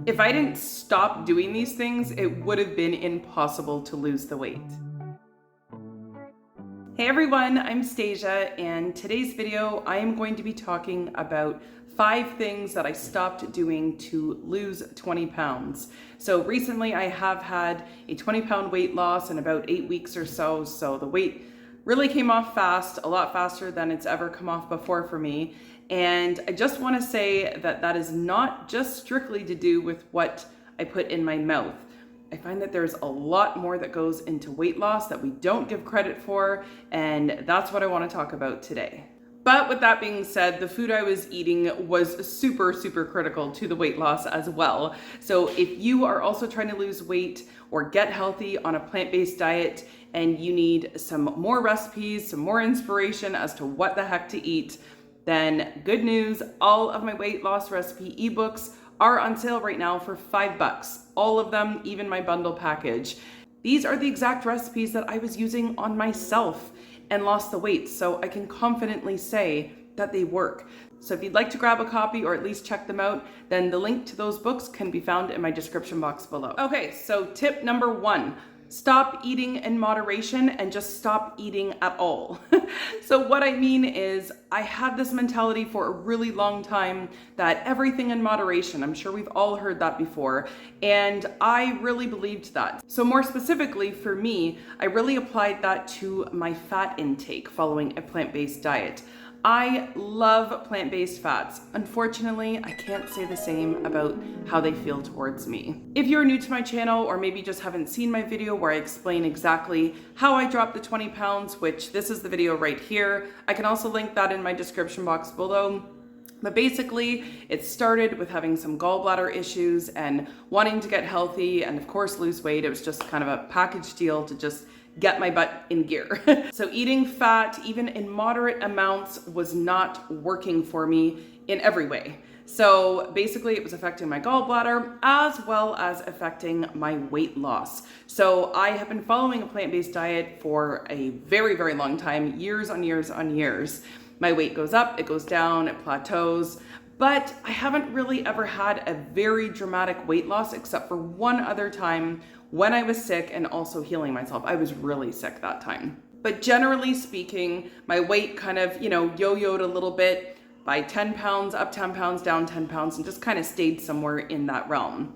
If I didn't stop doing these things, it would have been impossible to lose the weight. Hey everyone, I'm Stasia, and today's video I am going to be talking about 5 things that I stopped doing to lose 20 pounds. So recently I have had a 20-pound weight loss in about 8 weeks or so the weight really came off fast, a lot faster than it's ever come off before for me. And I just want to say that that is not just strictly to do with what I put in my mouth. I find that there's a lot more that goes into weight loss that we don't give credit for, and that's what I want to talk about today. But with that being said, the food I was eating was super critical to the weight loss as well. So if you are also trying to lose weight or get healthy on a plant-based diet and you need some more recipes, some more inspiration as to what the heck to eat, then good news, all of my weight loss recipe ebooks are on sale right now for $5. All of them, even my bundle package. These are the exact recipes that I was using on myself and lost the weight, so I can confidently say that they work. So if you'd like to grab a copy or at least check them out, then the link to those books can be found in my description box below. Okay, so tip number 1. Stop eating in moderation and just stop eating at all. So what I mean is I had this mentality for a really long time that everything in moderation, I'm sure we've all heard that before, and I really believed that. So more specifically for me, I really applied that to my fat intake following a plant-based diet. I love plant-based fats. Unfortunately, I can't say the same about how they feel towards me. If you're new to my channel or maybe just haven't seen my video where I explain exactly how I dropped the 20 pounds, which this is the video right here, I can also link that in my description box below. But basically, it started with having some gallbladder issues and wanting to get healthy and of course lose weight. It was just kind of a package deal to just get my butt in gear. So eating fat, even in moderate amounts, was not working for me in every way. So basically it was affecting my gallbladder as well as affecting my weight loss. So I have been following a plant-based diet for a very long time, years on years. My weight goes up, it goes down, it plateaus, but I haven't really ever had a very dramatic weight loss except for one other time when I was sick and also healing myself. I was really sick that time. But generally speaking, my weight kind of, yo-yoed a little bit by 10 pounds, up 10 pounds, down 10 pounds, and just kind of stayed somewhere in that realm.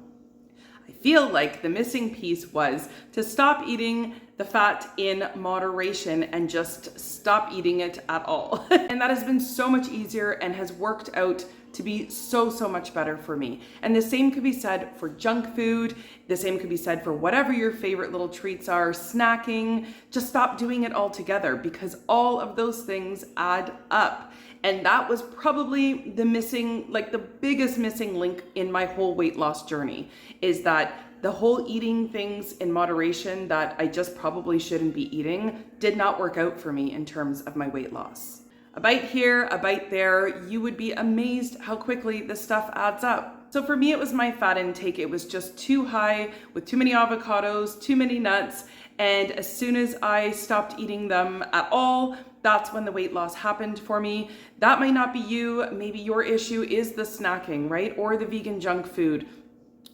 I feel like the missing piece was to stop eating the fat in moderation and just stop eating it at all. And that has been so much easier and has worked out to be so much better for me. And the same could be said for junk food. The same could be said for whatever your favorite little treats are, snacking. Just stop doing it altogether because all of those things add up. And that was probably the biggest missing link in my whole weight loss journey, is that the whole eating things in moderation that I just probably shouldn't be eating did not work out for me in terms of my weight loss. A bite here, a bite there, you would be amazed how quickly this stuff adds up. So for me, it was my fat intake. It was just too high with too many avocados, too many nuts. And as soon as I stopped eating them at all, that's when the weight loss happened for me. That might not be you. Maybe your issue is the snacking, right? Or the vegan junk food,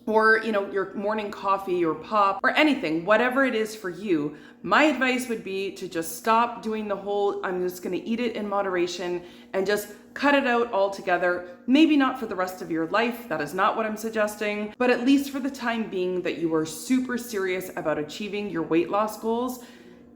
or your morning coffee or pop or anything, whatever it is for you. My advice would be to just stop doing the whole, I'm just gonna eat it in moderation and just cut it out altogether. Maybe not for the rest of your life, that is not what I'm suggesting, but at least for the time being that you are super serious about achieving your weight loss goals,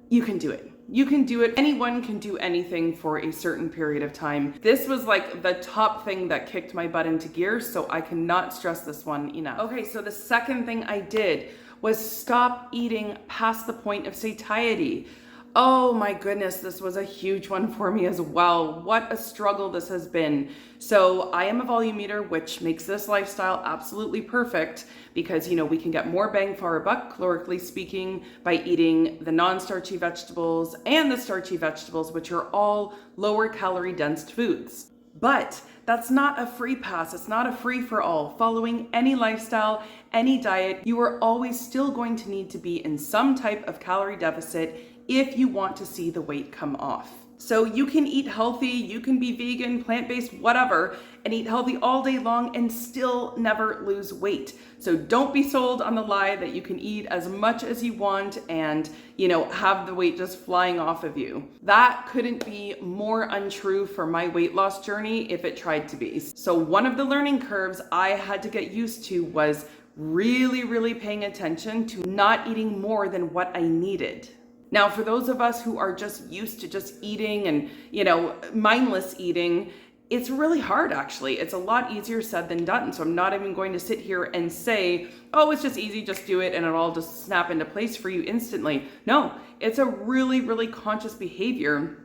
you can do it. You can do it. Anyone can do anything for a certain period of time. This was like the top thing that kicked my butt into gear, so I cannot stress this one enough. Okay, so the second thing I did was stop eating past the point of satiety. Oh my goodness, this was a huge one for me as well. What a struggle this has been. So I am a volume eater, which makes this lifestyle absolutely perfect because, we can get more bang for our buck, calorically speaking, by eating the non-starchy vegetables and the starchy vegetables, which are all lower calorie dense foods. But that's not a free pass. It's not a free for all. Following any lifestyle, any diet, you are always still going to need to be in some type of calorie deficit if you want to see the weight come off. So you can eat healthy, you can be vegan, plant-based, whatever, and eat healthy all day long and still never lose weight. So don't be sold on the lie that you can eat as much as you want and, have the weight just flying off of you. That couldn't be more untrue for my weight loss journey if it tried to be. So one of the learning curves I had to get used to was really, really paying attention to not eating more than what I needed. Now, for those of us who are just used to just eating and, mindless eating, it's really hard actually. It's a lot easier said than done. So I'm not even going to sit here and say, oh, it's just easy, just do it and it'll all just snap into place for you instantly. No, it's a really, really conscious behavior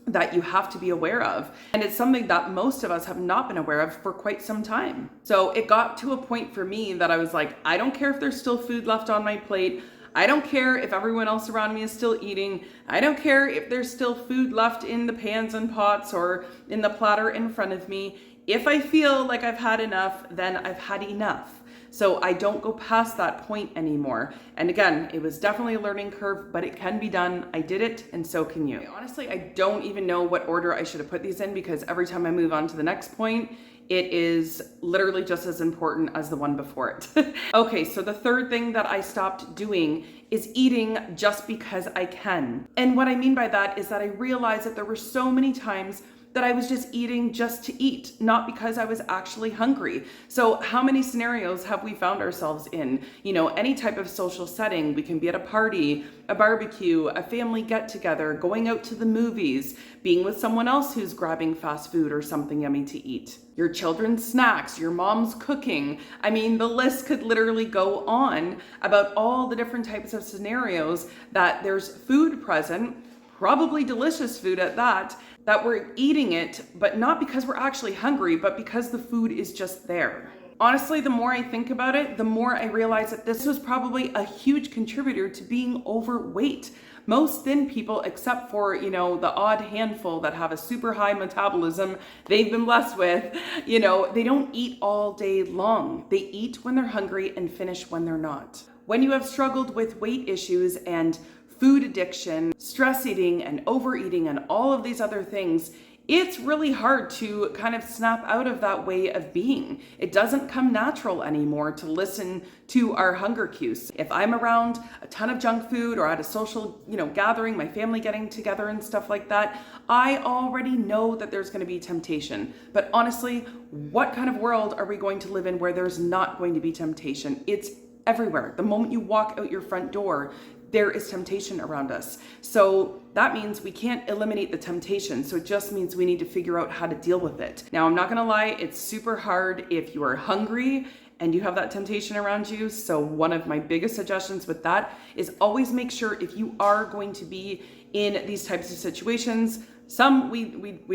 that you have to be aware of. And it's something that most of us have not been aware of for quite some time. So it got to a point for me that I was like, I don't care if there's still food left on my plate. I don't care if everyone else around me is still eating. I don't care if there's still food left in the pans and pots or in the platter in front of me. If I feel like I've had enough, then I've had enough. So I don't go past that point anymore. And again, it was definitely a learning curve, but it can be done. I did it, and so can you. Honestly, I don't even know what order I should have put these in because every time I move on to the next point, it is literally just as important as the one before it. Okay, so the third thing that I stopped doing is eating just because I can. And what I mean by that is that I realized that there were so many times that I was just eating just to eat, not because I was actually hungry. So how many scenarios have we found ourselves in? Any type of social setting. We can be at a party, a barbecue, a family get together, going out to the movies, being with someone else who's grabbing fast food or something yummy to eat. Your children's snacks, your mom's cooking. I mean, the list could literally go on about all the different types of scenarios that there's food present, probably delicious food at that we're eating it, but not because we're actually hungry, but because the food is just there. Honestly, the more I think about it, the more I realize that this was probably a huge contributor to being overweight. Most thin people, except for, the odd handful that have a super high metabolism they've been blessed with, they don't eat all day long. They eat when they're hungry and finish when they're not. When you have struggled with weight issues and food addiction, stress eating and overeating and all of these other things, it's really hard to kind of snap out of that way of being. It doesn't come natural anymore to listen to our hunger cues. If I'm around a ton of junk food or at a social, gathering, my family getting together and stuff like that, I already know that there's going to be temptation. But honestly, what kind of world are we going to live in where there's not going to be temptation? It's everywhere. The moment you walk out your front door, there is temptation around us. So that means we can't eliminate the temptation. So it just means we need to figure out how to deal with it. Now, I'm not gonna lie, it's super hard if you are hungry and you have that temptation around you. So one of my biggest suggestions with that is always make sure if you are going to be in these types of situations, some we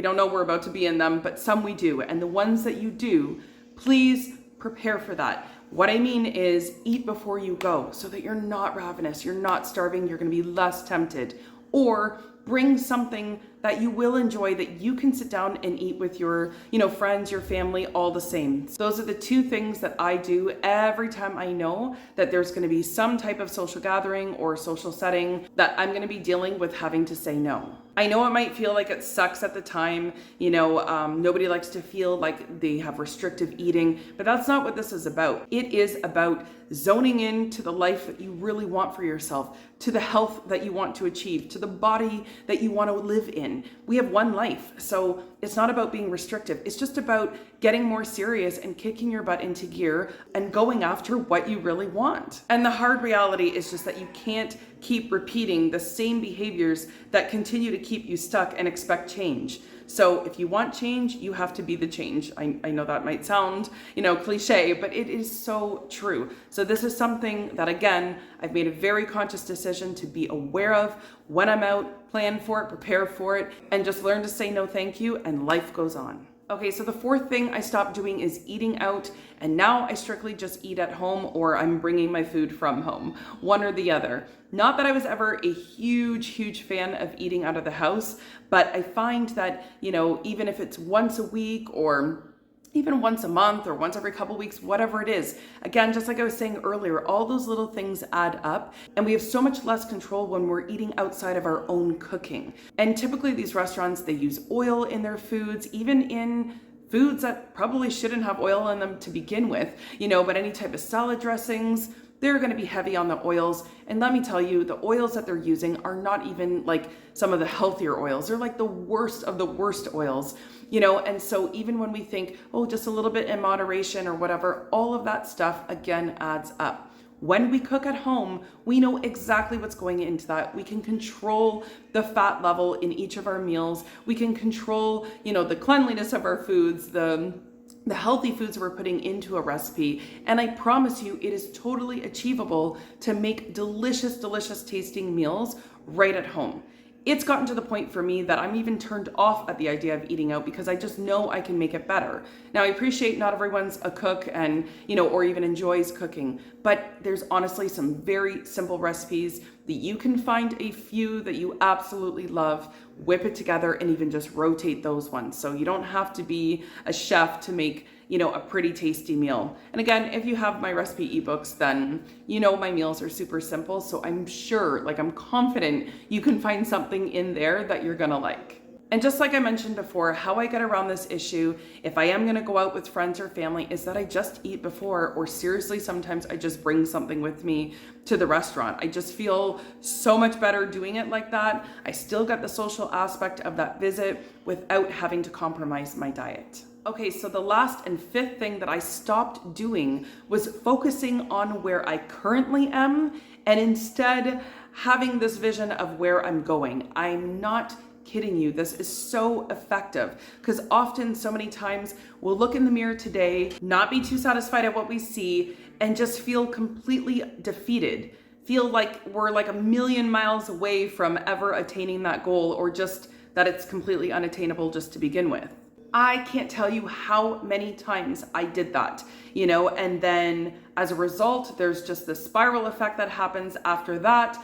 don't know we're about to be in them, but some we do. And the ones that you do, please prepare for that. What I mean is eat before you go so that you're not ravenous, you're not starving, you're gonna be less tempted. Or bring something that you will enjoy that you can sit down and eat with your, friends, your family, all the same. Those are the two things that I do every time I know that there's gonna be some type of social gathering or social setting that I'm gonna be dealing with having to say no. I know it might feel like it sucks at the time, nobody likes to feel like they have restrictive eating, but that's not what this is about. It is about zoning in to the life that you really want for yourself, to the health that you want to achieve, to the body that you want to live in. We have one life, so it's not about being restrictive. It's just about getting more serious and kicking your butt into gear and going after what you really want. And the hard reality is just that you can't keep repeating the same behaviors that continue to keep you stuck and expect change. So if you want change, you have to be the change. I know that might sound, cliche, but it is so true. So this is something that, again, I've made a very conscious decision to be aware of when I'm out, plan for it, prepare for it, and just learn to say no thank you, and life goes on. Okay, so the fourth thing I stopped doing is eating out, and now I strictly just eat at home or I'm bringing my food from home, one or the other. Not that I was ever a huge fan of eating out of the house, but I find that, even if it's once a week or even once a month or once every couple weeks, whatever it is. Again, just like I was saying earlier, all those little things add up, and we have so much less control when we're eating outside of our own cooking. And typically these restaurants, they use oil in their foods, even in foods that probably shouldn't have oil in them to begin with, but any type of salad dressings, they're going to be heavy on the oils. And let me tell you, the oils that they're using are not even like some of the healthier oils. They're like the worst of the worst oils, and so even when we think, oh, just a little bit in moderation or whatever, all of that stuff again adds up. When we cook at home, we know exactly what's going into that. We can control the fat level in each of our meals. We can control, the cleanliness of our foods, the healthy foods we're putting into a recipe. And I promise you, it is totally achievable to make delicious, delicious tasting meals right at home. It's gotten to the point for me that I'm even turned off at the idea of eating out because I just know I can make it better. Now, I appreciate not everyone's a cook and, or even enjoys cooking, but there's honestly some very simple recipes that you can find a few that you absolutely love, whip it together, and even just rotate those ones. So you don't have to be a chef to make a pretty tasty meal. And again, if you have my recipe ebooks, then my meals are super simple. So I'm sure, I'm confident you can find something in there that you're gonna like. And just like I mentioned before, how I get around this issue, if I am gonna go out with friends or family, is that I just eat before, or seriously, sometimes I just bring something with me to the restaurant. I just feel so much better doing it like that. I still get the social aspect of that visit without having to compromise my diet. Okay, so the last and fifth thing that I stopped doing was focusing on where I currently am and instead having this vision of where I'm going. I'm not kidding you. This is so effective because often, so many times, we'll look in the mirror today, not be too satisfied at what we see, and just feel completely defeated. Feel like we're like a million miles away from ever attaining that goal, or just that it's completely unattainable just to begin with. I can't tell you how many times I did that, and then as a result, there's just this spiral effect that happens after that,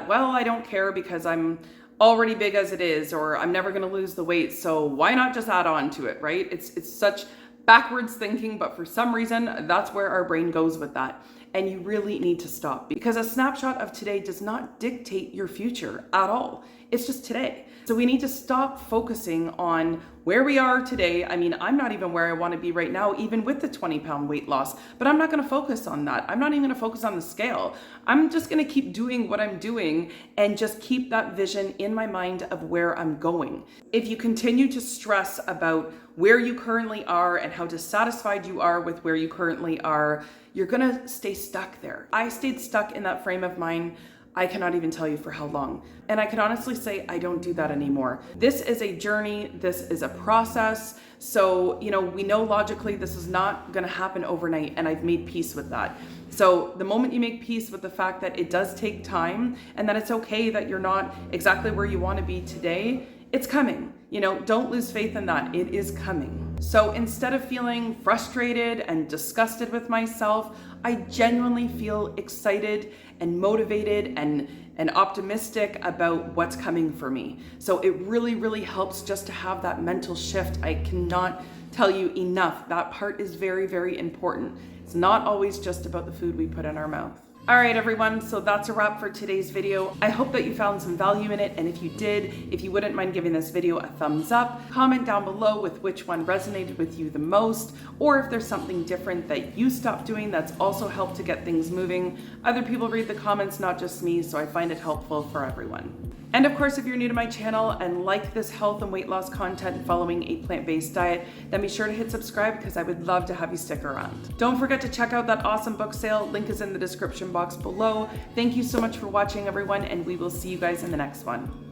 well, I don't care because I'm already big as it is, or I'm never going to lose the weight, so why not just add on to it, right? It's such backwards thinking, but for some reason, that's where our brain goes with that. And you really need to stop, because a snapshot of today does not dictate your future at all. It's just today. So we need to stop focusing on where we are today. I mean, I'm not even where I want to be right now, even with the 20-pound weight loss, but I'm not going to focus on that. I'm not even going to focus on the scale. I'm just going to keep doing what I'm doing and just keep that vision in my mind of where I'm going. If you continue to stress about where you currently are and how dissatisfied you are with where you currently are, you're going to stay stuck there. I stayed stuck in that frame of mind. I cannot even tell you for how long. And I can honestly say I don't do that anymore. This is a journey. This is a process. So, we know logically this is not going to happen overnight, and I've made peace with that. So the moment you make peace with the fact that it does take time and that it's okay that you're not exactly where you want to be today, it's coming. Don't lose faith in that. It is coming. So instead of feeling frustrated and disgusted with myself, I genuinely feel excited and motivated and optimistic about what's coming for me. So it really, really helps just to have that mental shift. I cannot tell you enough. That part is very, very important. It's not always just about the food we put in our mouth. All right, everyone, so that's a wrap for today's video. I hope that you found some value in it, and if you did, if you wouldn't mind giving this video a thumbs up, comment down below with which one resonated with you the most, or if there's something different that you stopped doing that's also helped to get things moving. Other people read the comments, not just me, so I find it helpful for everyone. And of course, if you're new to my channel and like this health and weight loss content following a plant-based diet, then be sure to hit subscribe because I would love to have you stick around. Don't forget to check out that awesome book sale. Link is in the description box below. Thank you so much for watching, everyone, and we will see you guys in the next one.